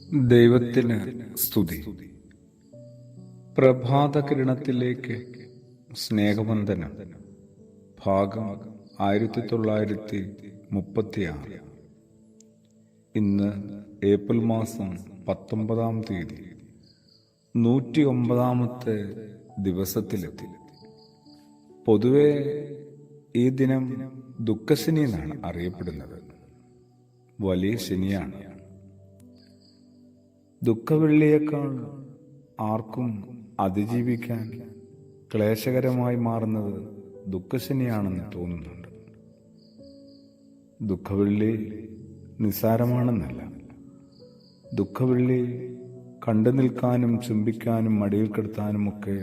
ദൈവത്തിന് സ്തുതി. പ്രഭാതകിരണത്തിലേക്ക് സ്നേഹവന്ദനം. ഭാഗം 1936. ഇന്ന് ഏപ്രിൽ മാസം 19-ാം തീയതി 109-ാമത്തെ ദിവസത്തിലെത്തി. പൊതുവെ ഈ ദിനം ദുഃഖശനി എന്നാണ് അറിയപ്പെടുന്നത്. വലിയ ശനിയാണ്. ദുഃഖവെള്ളിയേക്കാൾ ആർക്കും അതിജീവിക്കാൻ ക്ലേശകരമായി മാറുന്നത് ദുഃഖശനിയാണെന്ന് തോന്നുന്നുണ്ട്. ദുഃഖവെള്ളി നിസ്സാരമാണെന്നല്ല. ദുഃഖവെള്ളി കണ്ടു നിൽക്കാനും ചുംബിക്കാനും മടിയിൽ കിടത്താനുമൊക്കെ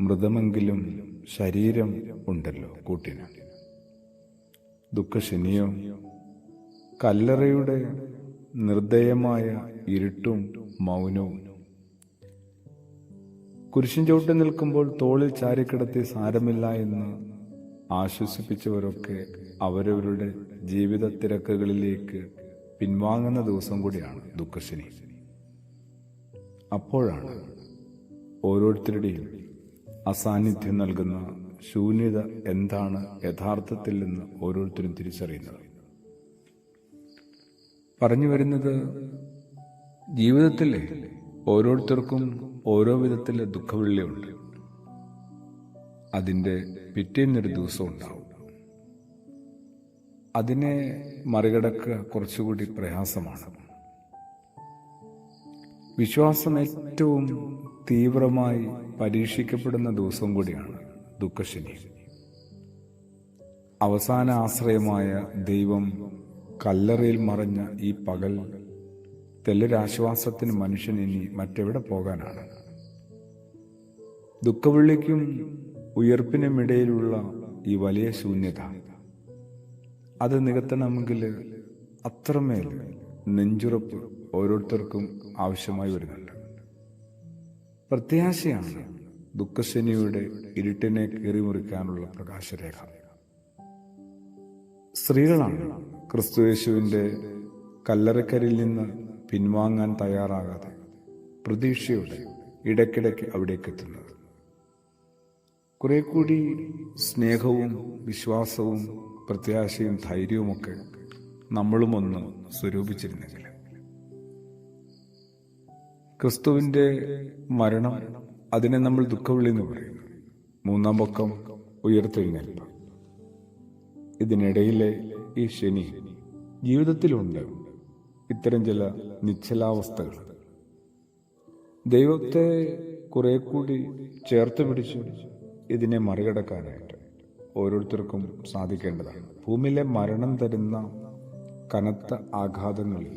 മൃതമെങ്കിലും ശരീരം ഉണ്ടല്ലോ കൂട്ടിന്. ദുഃഖശനിയോ കല്ലറയുടെ നിർദ്ദയമായ ഇരുട്ടും മൗനവും. കുരിശിൻ ചവിട്ടി നിൽക്കുമ്പോൾ തോളിൽ ചാരിക്കിടത്തി സാരമില്ല എന്ന് ആശ്വസിപ്പിച്ചവരൊക്കെ അവരവരുടെ ജീവിത തിരക്കുകളിലേക്ക് പിൻവാങ്ങുന്ന ദിവസം കൂടിയാണ് ദുഃഖശനി. അപ്പോഴാണ് ഓരോരുത്തരുടെയും അസാന്നിധ്യം നൽകുന്ന ശൂന്യത എന്താണ് യഥാർത്ഥത്തിൽ എന്ന് ഓരോരുത്തരും തിരിച്ചറിയുന്നത്. പറഞ്ഞു വരുന്നത്, ജീവിതത്തിലെ ഓരോരുത്തർക്കും ഓരോ വിധത്തിലെ ദുഃഖവെള്ളിയുണ്ട്. അതിൻ്റെ പിറ്റേന്നൊരു ദിവസം ഉണ്ടാവും. അതിനെ മറികടക്കുക കുറച്ചുകൂടി പ്രയാസമാണ്. വിശ്വാസം ഏറ്റവും തീവ്രമായി പരീക്ഷിക്കപ്പെടുന്ന ദിവസം കൂടിയാണ് ദുഃഖശനി. അവസാന ആശ്രയമായ ദൈവം കല്ലറയിൽ മറഞ്ഞ ഈ പകൽ തെല്ലൊരാശ്വാസത്തിന് മനുഷ്യൻ ഇനി മറ്റെവിടെ പോകാനാണ്? ദുഃഖവെള്ളിക്കും ഉയർപ്പിനും ഇടയിലുള്ള ഈ വലിയ ശൂന്യത, അത് നികത്തണമെങ്കിൽ അത്രമേൽ നെഞ്ചുറപ്പ് ഓരോരുത്തർക്കും ആവശ്യമായി വരുന്നുണ്ട്. പ്രത്യാശയാണ് ദുഃഖശനിയുടെ ഇരുട്ടിനെ കീറിമുറിക്കാനുള്ള പ്രകാശരേഖ. സ്ത്രീകളാണ് ക്രിസ്തുയേശുവിൻ്റെ കല്ലറക്കരിൽ നിന്ന് പിൻവാങ്ങാൻ തയ്യാറാകാതെ പ്രതീക്ഷയോടെ ഇടയ്ക്കിടയ്ക്ക് അവിടേക്ക് എത്തുന്നത്. കുറെ കൂടി സ്നേഹവും വിശ്വാസവും പ്രത്യാശയും ധൈര്യവുമൊക്കെ നമ്മളും ഒന്ന് സ്വരൂപിച്ചിരുന്നെങ്കിൽ. ക്രിസ്തുവിൻ്റെ മരണം, അതിനെ നമ്മൾ ദുഃഖവെള്ളി എന്ന് പറയുന്നു. മൂന്നാം പക്കം ഉയർത്തെഴുന്നേൽപ്പ്. ഇതിനിടയിലെ ഈ ശനി ജീവിതത്തിലുണ്ട് ഇത്തരം ചില നിശ്ചലാവസ്ഥകൾ. ദൈവത്തെ കുറെ കൂടി ചേർത്ത് പിടിച്ച് ഇതിനെ മറികടക്കാനായിട്ട് ഓരോരുത്തർക്കും സാധിക്കേണ്ടതാണ്. ഭൂമിയിലെ മരണം തരുന്ന കനത്ത ആഘാതങ്ങളിൽ,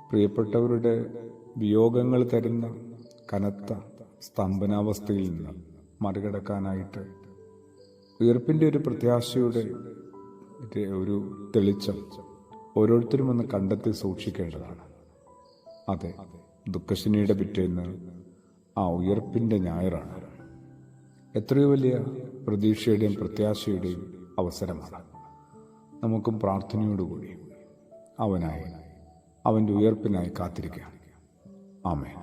പ്രിയപ്പെട്ടവരുടെ വിയോഗങ്ങൾ തരുന്ന കനത്ത സ്തംഭനാവസ്ഥയിൽ നിന്ന് മറികടക്കാനായിട്ട് ഉയർപ്പിൻ്റെ ഒരു പ്രത്യാശയുടെ ഒരു തെളിച്ചം ഓരോരുത്തരും ഒന്ന് കണ്ടെത്തി സൂക്ഷിക്കേണ്ടതാണ്. അതെ, ദുഃഖശനിയുടെ പിറ്റേന്ന് ആ ഉയർപ്പിൻ്റെ ഞായറാണ്. എത്രയോ വലിയ പ്രതീക്ഷയുടെയും പ്രത്യാശയുടെയും അവസരമാണ്. നമുക്കും പ്രാർത്ഥനയോടുകൂടി അവൻ്റെ ഉയർപ്പിനായി കാത്തിരിക്കാം. ആമേൻ.